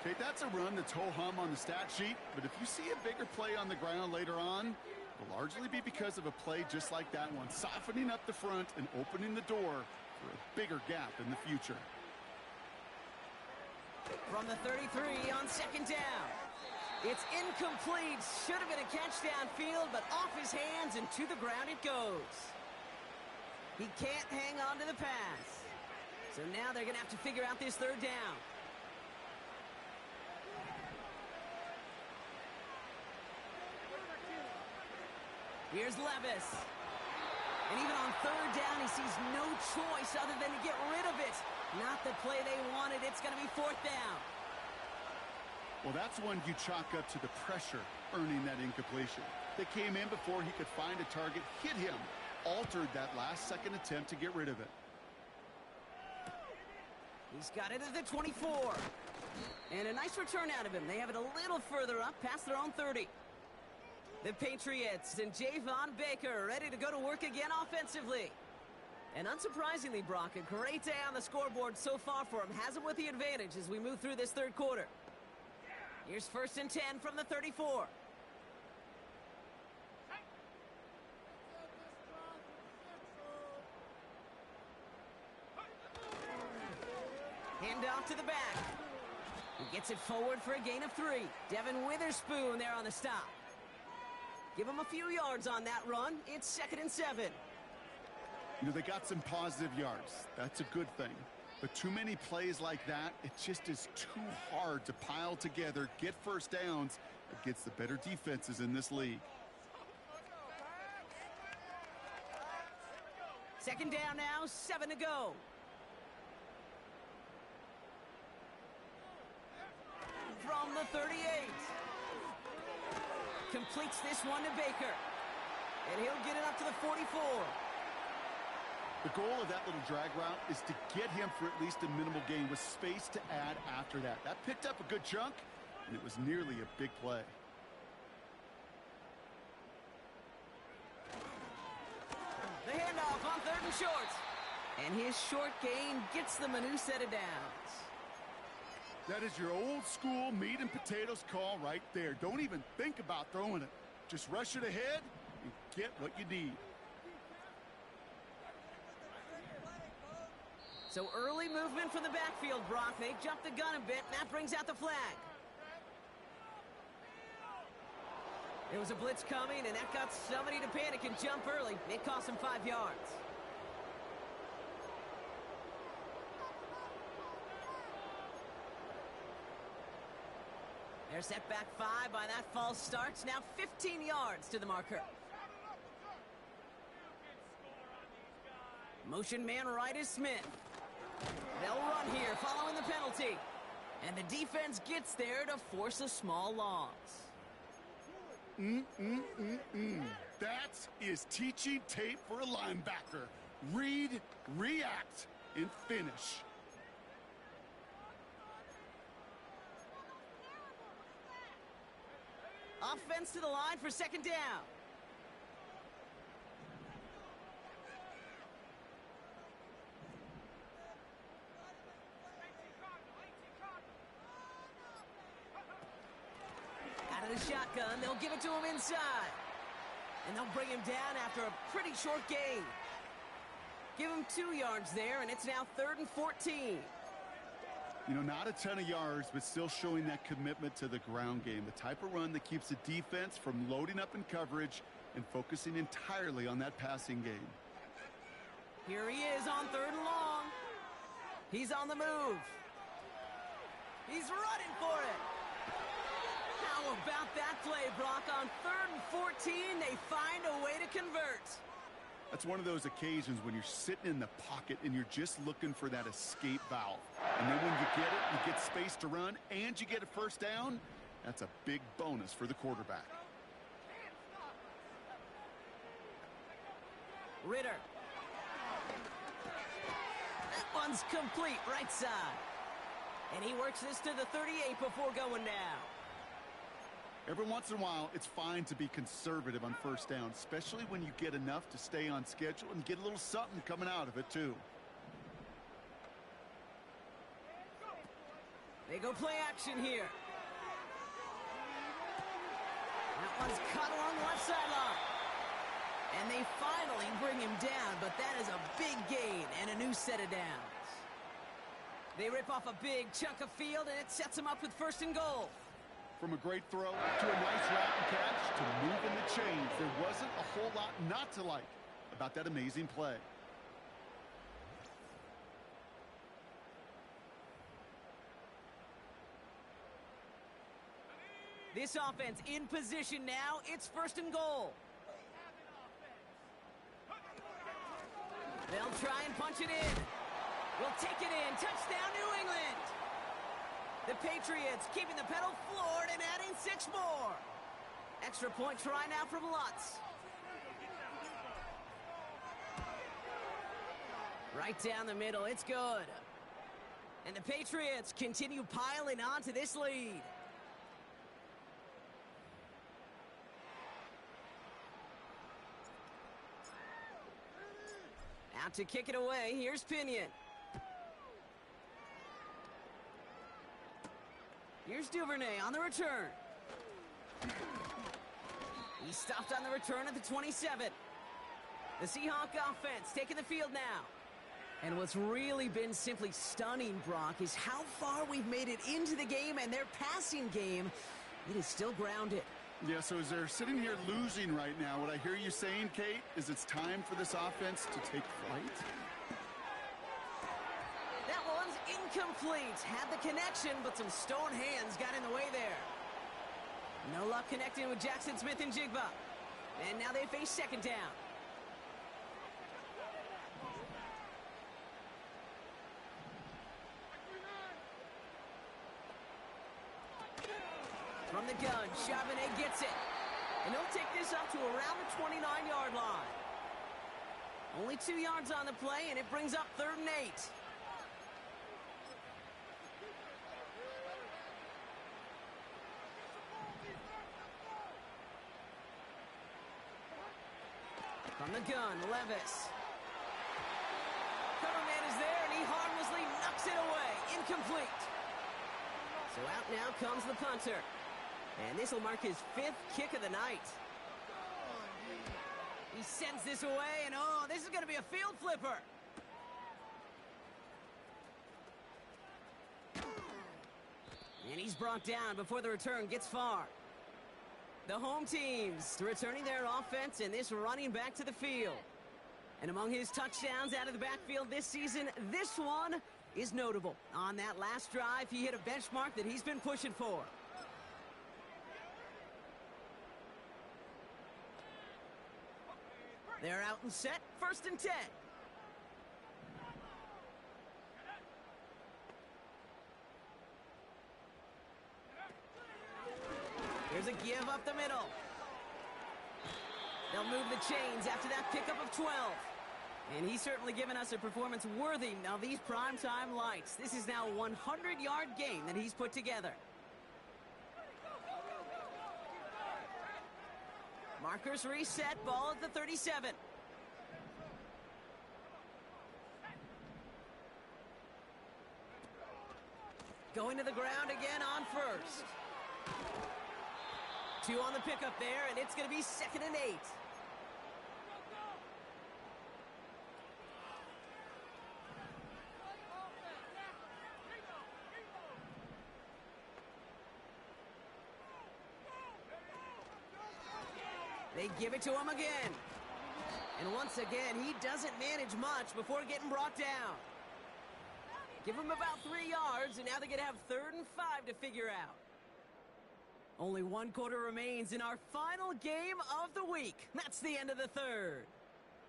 Okay, that's a run that's ho-hum on the stat sheet, but if you see a bigger play on the ground later on, it'll largely be because of a play just like that one, softening up the front and opening the door for a bigger gap in the future. From the 33 on 2nd down. It's incomplete. Should have been a catch downfield, but off his hands and to the ground it goes. He can't hang on to the pass. So now they're going to have to figure out this third down. Here's Levis. And even on third down, he sees no choice other than to get rid of it. Not the play they wanted. It's going to be fourth down. Well, that's one you chalk up to the pressure earning that incompletion. They came in before he could find a target, hit him, altered that last-second attempt to get rid of it. He's got it at the 24. And a nice return out of him. They have it a little further up, past their own 30. The Patriots and Javon Baker ready to go to work again offensively. And unsurprisingly, Brock, a great day on the scoreboard so far for him. Has him with the advantage as we move through this third quarter. Here's 1st and 10 from the 34. Hand off to the back. He gets it forward for a gain of 3. Devin Witherspoon there on the stop. Give him a few yards on that run. It's 2nd and 7. You know, they got some positive yards. That's a good thing. But too many plays like that, it just is too hard to pile together, get first downs against the better defenses in this league. 2nd down now, 7 to go. From the the 38. Completes this one to Baker. And he'll get it up to the 44. The goal of that little drag route is to get him for at least a minimal gain with space to add after that. That picked up a good chunk, and it was nearly a big play. The handoff on 3rd and short. And his short gain gets them a new set of downs. That is your old school meat and potatoes call right there. Don't even think about throwing it. Just rush it ahead and get what you need. So early movement from the backfield, Brock. They jumped the gun a bit, and that brings out the flag. There was a blitz coming, and that got somebody to panic and jump early. It cost him 5 yards. They're set back 5 by that false start. Now 15 yards to the marker. Motion man right is Smith. They'll run here following the penalty. And the defense gets there to force a small loss. That is teaching tape for a linebacker. Read, react, and finish. Offense to the line for 2nd down. Out of the shotgun, they'll give it to him inside. And they'll bring him down after a pretty short gain. Give him 2 yards there, and it's now 3rd and 14. You know, not a ton of yards, but still showing that commitment to the ground game. The type of run that keeps the defense from loading up in coverage and focusing entirely on that passing game. Here he is on 3rd and long. He's on the move. He's running for it. How about that play, Brock? On 3rd and 14, they find a way to convert. That's one of those occasions when you're sitting in the pocket and you're just looking for that escape valve. And then when you get it, you get space to run, and you get a 1st down. That's a big bonus for the quarterback. Ritter. That one's complete, right side. And he works this to the 38 before going down. Every once in a while, it's fine to be conservative on 1st down, especially when you get enough to stay on schedule and get a little something coming out of it, too. They go play action here. That one's cut along the left sideline. And they finally bring him down, but that is a big gain and a new set of downs. They rip off a big chunk of field, and it sets them up with 1st and goal. From a great throw to a nice route and catch to moving the chains, there wasn't a whole lot not to like about that amazing play. This offense in position now. It's 1st and goal. They'll try and punch it in. We'll take it in. Touchdown, New England. The Patriots keeping the pedal floored and adding 6 more. Extra point try now from Lutz. Right down the middle. It's good. And the Patriots continue piling on to this lead. Out to kick it away. Here's Pinion. Here's Duvernay on the return. He stopped on the return at the 27. The Seahawks offense taking the field now. And what's really been simply stunning, Brock, is how far we've made it into the game, and their passing game, it is still grounded. Yeah, so as they're sitting here losing right now, what I hear you saying, Kate, is it's time for this offense to take flight? That one's incomplete. Had the connection, but some stone hands got in the way there. No luck connecting with Jackson Smith and Jigba. And now they face 2nd down. From the gun, Charbonnet gets it. And he'll take this up to around the 29-yard line. Only 2 yards on the play, and it brings up 3rd and 8. From the gun, Levis. Cover man is there, and he harmlessly knocks it away. Incomplete. So out now comes the punter. And this will mark his 5th kick of the night. He sends this away, and oh, this is going to be a field flipper. And he's brought down before the return gets far. The home teams returning their offense and this running back to the field. And among his touchdowns out of the backfield this season, this one is notable. On that last drive, he hit a benchmark that he's been pushing for. They're out and set, 1st and 10. Here's a give up the middle. They'll move the chains after that pickup of 12. And he's certainly given us a performance worthy of these primetime lights. This is now a 100-yard game that he's put together. Markers reset, ball at the 37. Going to the ground again on 1st. 2 on the pickup there, and it's going to be 2nd and 8. They give it to him again. And once again, he doesn't manage much before getting brought down. Give him about 3 yards, and now they're going to have 3rd and 5 to figure out. Only 1 quarter remains in our final game of the week. That's the end of the 3rd.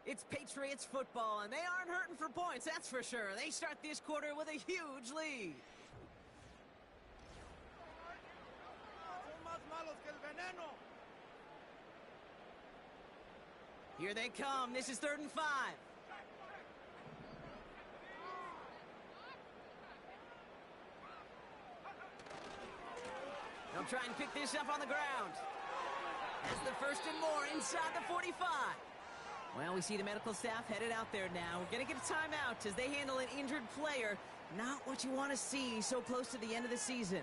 It's Patriots football, and they aren't hurting for points, that's for sure. They start this quarter with a huge lead. Here they come. This is 3rd and 5. They'll try and pick this up on the ground. That's the 1st and more inside the 45. Well, we see the medical staff headed out there now. We're going to get a timeout as they handle an injured player. Not what you want to see so close to the end of the season.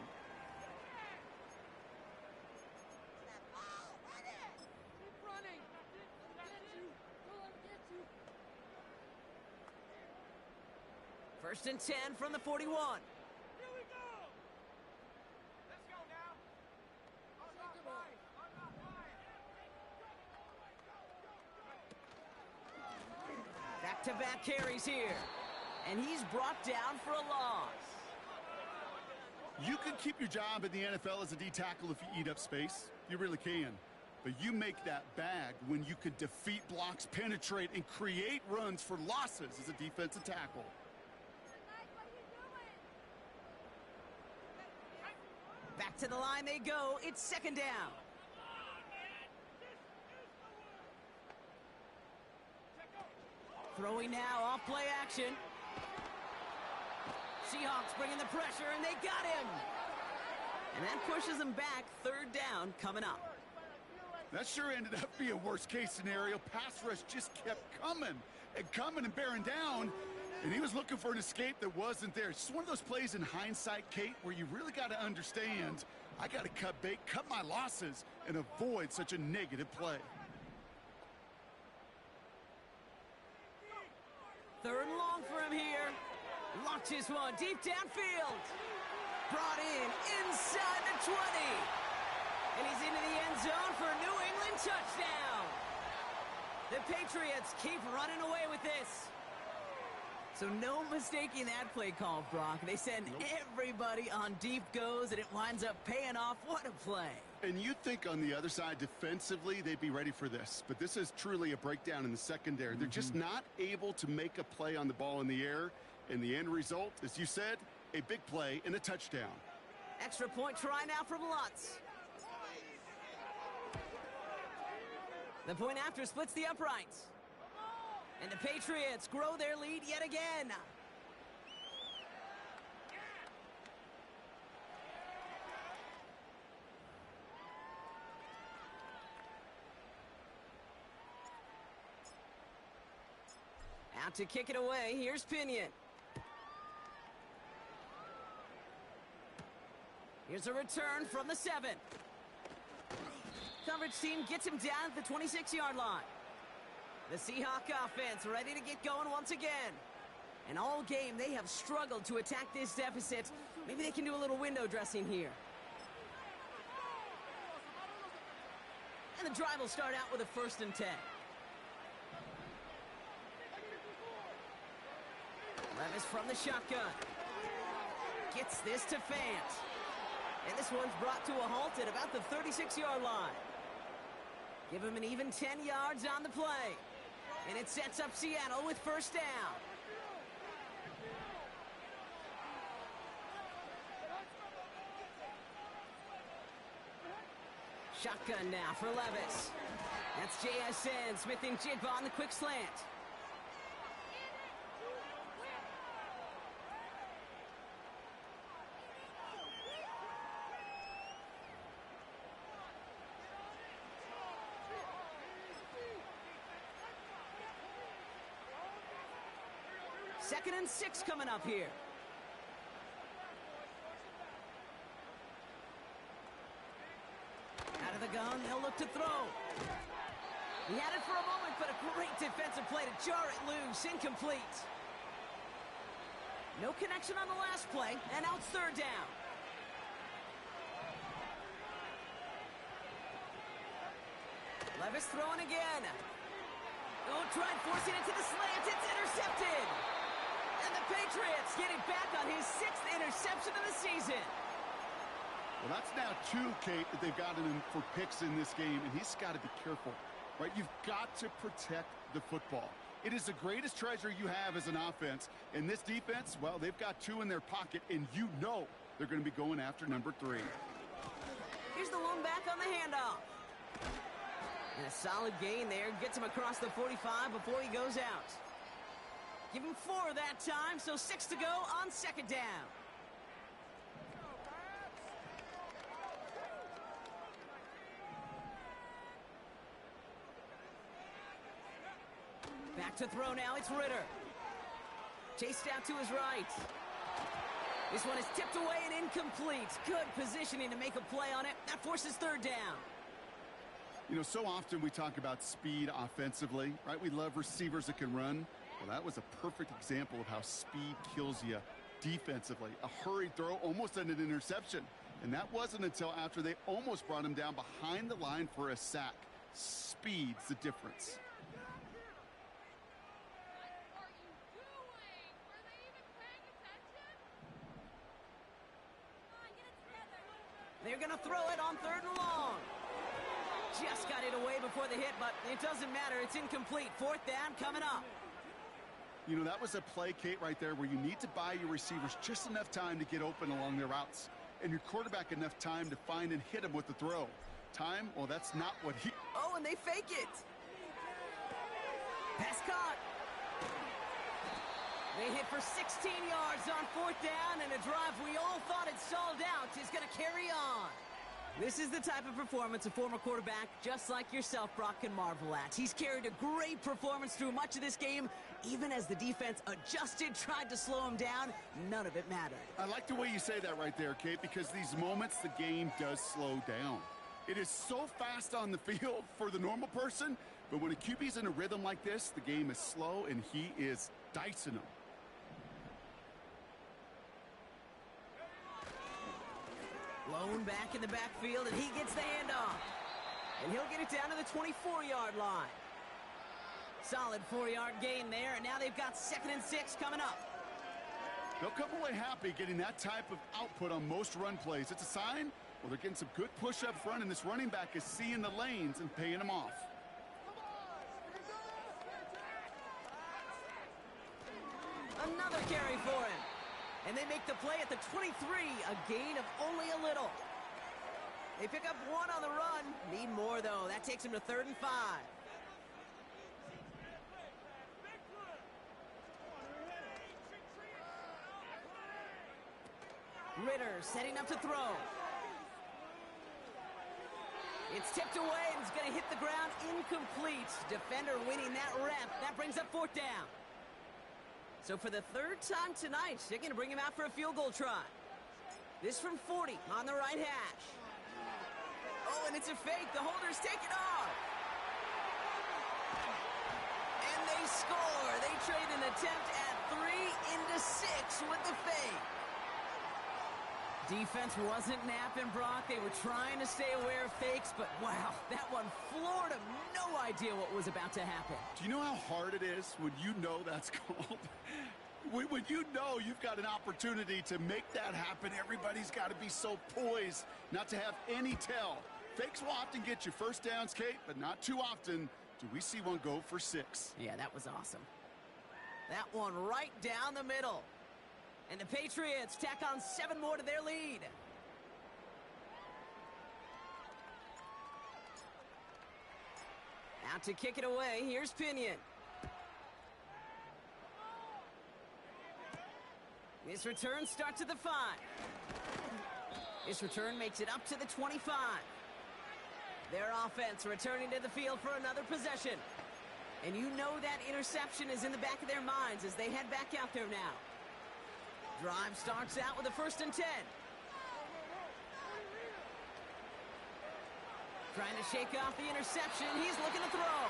First and 10 from the 41. Here we go. Let's go now. Back-to-back carries here. And he's brought down for a loss. You can keep your job in the NFL as a D tackle if you eat up space. You really can. But you make that bag when you can defeat blocks, penetrate, and create runs for losses as a defensive tackle. Back to the line they go. It's 2nd down. Throwing now off play action. Seahawks bringing the pressure, and they got him. And that pushes them back. 3rd down coming up. That sure ended up being a worst-case scenario. Pass rush just kept coming and bearing down. And he was looking for an escape that wasn't there. It's just one of those plays in hindsight, Kate, where you really got to understand, I got to cut bait, cut my losses, and avoid such a negative play. 3rd and long for him here. Launches one deep downfield. Brought in inside the 20. And he's into the end zone for a New England touchdown. The Patriots keep running away with this. So no mistaking that play call, Brock. They send everybody on deep goes, and it winds up paying off. What a play. And you'd think on the other side, defensively, they'd be ready for this. But this is truly a breakdown in the secondary. They're just not able to make a play on the ball in the air. And the end result, as you said, a big play and a touchdown. Extra point try now from Lutz. The point after splits the uprights. And the Patriots grow their lead yet again. Out to kick it away, here's Pinion. Here's a return from the 7. Coverage team gets him down at the 26-yard line. The Seahawks offense ready to get going once again. And all game, they have struggled to attack this deficit. Maybe they can do a little window dressing here. And the drive will start out with a 1st and 10. Levis from the shotgun. Gets this to Fant. And this one's brought to a halt at about the 36-yard line. Give him an even 10 yards on the play. And it sets up Seattle with 1st down. Shotgun now for Levis. That's JSN. Smith and Jigba on the quick slant. Second and 6 coming up here. Out of the gun, they'll look to throw. He had it for a moment, but a great defensive play to jar it loose. Incomplete. No connection on the last play, and now it's 3rd down. Levis throwing again. Oh, tried forcing it to the slant. It's intercepted. And the Patriots get it back on his 6th interception of the season. Well, that's now 2, Kate, that they've gotten him for picks in this game, and he's got to be careful, right? You've got to protect the football. It is the greatest treasure you have as an offense. And this defense, well, they've got 2 in their pocket, and you know they're going to be going after number 3. Here's the lone back on the handoff. And a solid gain there. Gets him across the 45 before he goes out. Give him 4 that time, so 6 to go on 2nd down. Back to throw now, it's Ritter. Chased out to his right. This one is tipped away and incomplete. Good positioning to make a play on it. That forces 3rd down. You know, so often we talk about speed offensively, right? We love receivers that can run. Well, that was a perfect example of how speed kills you defensively. A hurried throw almost ended an interception. And that wasn't until after they almost brought him down behind the line for a sack. Speed's the difference. They're going to throw it on 3rd and long. Just got it away before the hit, but it doesn't matter. It's incomplete. 4th down coming up. You know, that was a play, Kate, right there where you need to buy your receivers just enough time to get open along their routes. And your quarterback enough time to find and hit him with the throw. Time, well, that's not what he... Oh, and they fake it. Pass caught. They hit for 16 yards on 4th down, and a drive we all thought had stalled out is going to carry on. This is the type of performance a former quarterback, just like yourself, Brock, can marvel at. He's carried a great performance through much of this game. Even as the defense adjusted, tried to slow him down, none of it mattered. I like the way you say that right there, Kate, because these moments the game does slow down. It is so fast on the field for the normal person, but when a QB's in a rhythm like this, the game is slow, and he is dicing them. Lone back in the backfield, and he gets the handoff. And he'll get it down to the 24-yard line. Solid 4-yard gain there, and now they've got 2nd and 6 coming up. They'll come away happy getting that type of output on most run plays. It's a sign, well, they're getting some good push up front, and this running back is seeing the lanes and paying them off. Another carry for him. And they make the play at the 23, a gain of only a little. They pick up 1 on the run. Need more, though. That takes him to 3rd and 5. Ritter setting up to throw. It's tipped away and it's going to hit the ground incomplete. Defender winning that rep. That brings up 4th down. So for the 3rd time tonight, they're going to bring him out for a field goal try. This from 40 on the right hash. Oh, and it's a fake. The holder's taken off. And they score. They trade an attempt at 3 into 6 with the fake. Defense wasn't napping, Brock. They were trying to stay aware of fakes, but wow, that one floored them. No idea what was about to happen. Do you know how hard it is when you know that's called? When you know you've got an opportunity to make that happen, everybody's got to be so poised not to have any tell. Fakes will often get you first downs, Kate, but not too often do we see one go for 6. Yeah, that was awesome. That one right down the middle. And the Patriots tack on 7 more to their lead. Out to kick it away, here's Pinion. This return starts at the 5. This return makes it up to the 25. Their offense returning to the field for another possession. And you know that interception is in the back of their minds as they head back out there now. Drive starts out with a 1st and 10. Trying to shake off the interception. He's looking to throw.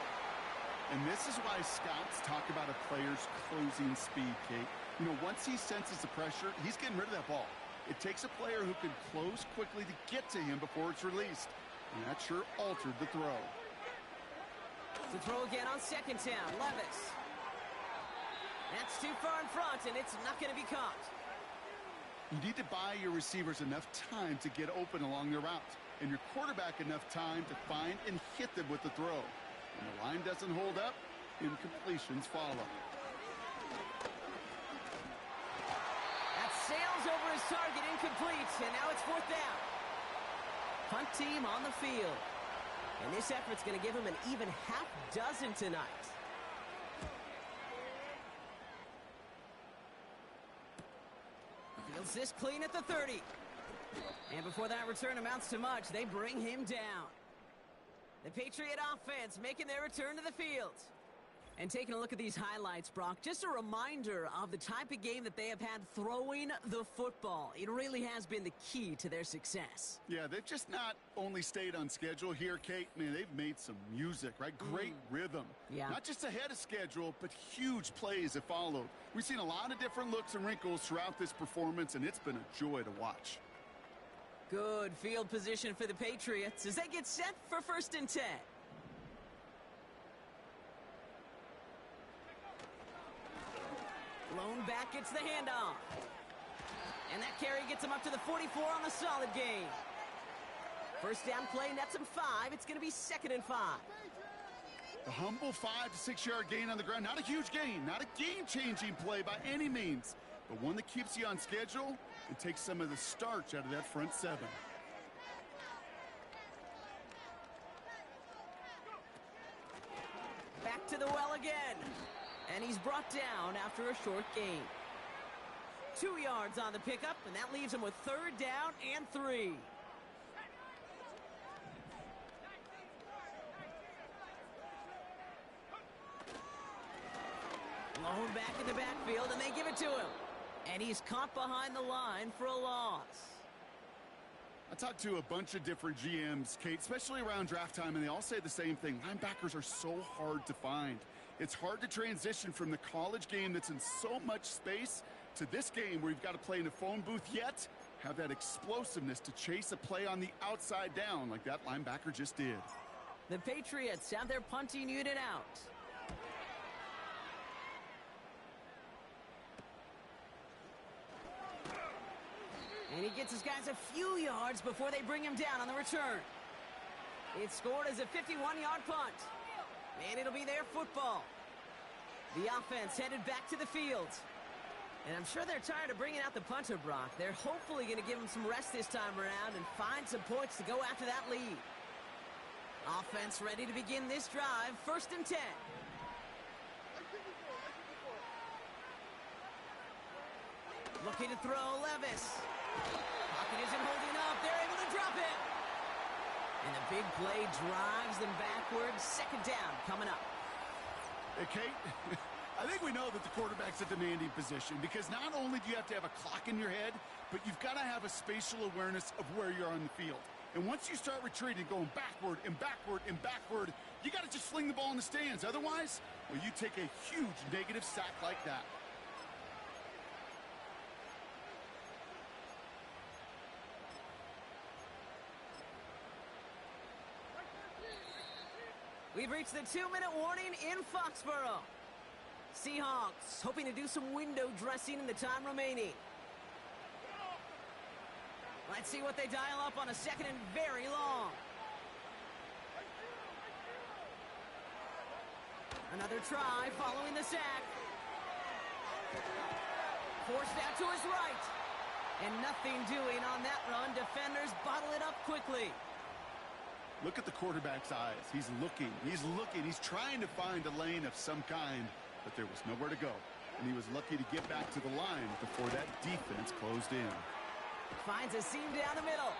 And this is why scouts talk about a player's closing speed, Kate. You know, once he senses the pressure, he's getting rid of that ball. It takes a player who can close quickly to get to him before it's released. And that sure altered the throw. To throw again on 2nd down, Levis. That's too far in front, and it's not going to be caught. You need to buy your receivers enough time to get open along their route, and your quarterback enough time to find and hit them with the throw. When the line doesn't hold up, incompletions follow. That sails over his target, incomplete, and now it's 4th down. Punt team on the field. And this effort's going to give him an even half dozen tonight. Fields this clean at the 30. And before that return amounts to much, they bring him down. The Patriot offense making their return to the field. And taking a look at these highlights, Brock, just a reminder of the type of game that they have had throwing the football. It really has been the key to their success. Yeah, they've just not only stayed on schedule here, Kate. Man, they've made some music, right? Great rhythm. Yeah. Not just ahead of schedule, but huge plays have followed. We've seen a lot of different looks and wrinkles throughout this performance, and it's been a joy to watch. Good field position for the Patriots as they get set for 1st and 10. Lone back gets the handoff. And that carry gets him up to the 44 on the solid gain. 1st down play nets him 5. It's going to be 2nd and 5. The humble 5 to 6 yard gain on the ground. Not a huge gain, not a game-changing play by any means, but one that keeps you on schedule and takes some of the starch out of that front 7. Back to the well again. And he's brought down after a short gain. 2 yards on the pickup, and that leaves him with 3rd down and 3. Lone back in the backfield, and they give it to him. And he's caught behind the line for a loss. I talked to a bunch of different GMs, Kate, especially around draft time, and they all say the same thing. Linebackers are so hard to find. It's hard to transition from the college game that's in so much space to this game where you've got to play in a phone booth, yet have that explosiveness to chase a play on the outside down like that linebacker just did. The Patriots have their punting unit out. And he gets his guys a few yards before they bring him down on the return. It's scored as a 51-yard punt. And it'll be their football. The offense headed back to the field. And I'm sure they're tired of bringing out the punter, Brock. They're hopefully going to give him some rest this time around and find some points to go after that lead. Offense ready to begin this drive. 1st and 10. Looking to throw, Levis. Pocket isn't holding up. They're able to drop it. And the big play drives them backwards. Second down coming up. Hey, Kate, I think we know that the quarterback's a demanding position because not only do you have to have a clock in your head, but you've got to have a spatial awareness of where you're on the field. And once you start retreating, going backward and backward and backward, you got to just fling the ball in the stands. Otherwise, well, you take a huge negative sack like that. We've reached the 2-minute warning in Foxborough. Seahawks hoping to do some window dressing in the time remaining. Let's see what they dial up on a second and very long. Another try following the sack. Forced out to his right. And nothing doing on that run. Defenders bottle it up quickly. Look at the quarterback's eyes. He's looking. He's looking. He's trying to find a lane of some kind, but there was nowhere to go. And he was lucky to get back to the line before that defense closed in. Finds a seam down the middle.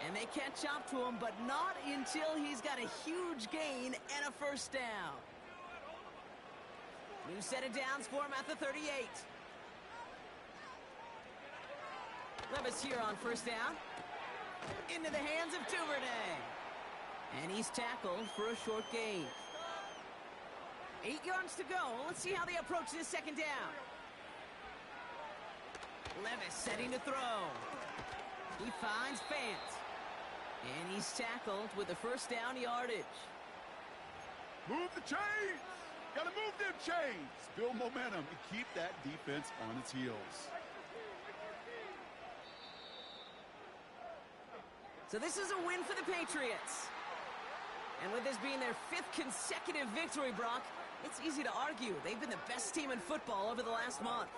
And they catch up to him, but not until he's got a huge gain and a first down. New set of downs for him at the 38. Levis here on first down. Into the hands of Duvernay. And he's tackled for a short gain. 8 yards to go. Let's see how they approach this second down. Levis setting to throw. He finds Fant. And he's tackled with the first down yardage. Move the chains! Gotta move them chains! Build momentum and keep that defense on its heels. So this is a win for the Patriots. And with this being their 5th consecutive victory, Brock, it's easy to argue they've been the best team in football over the last month.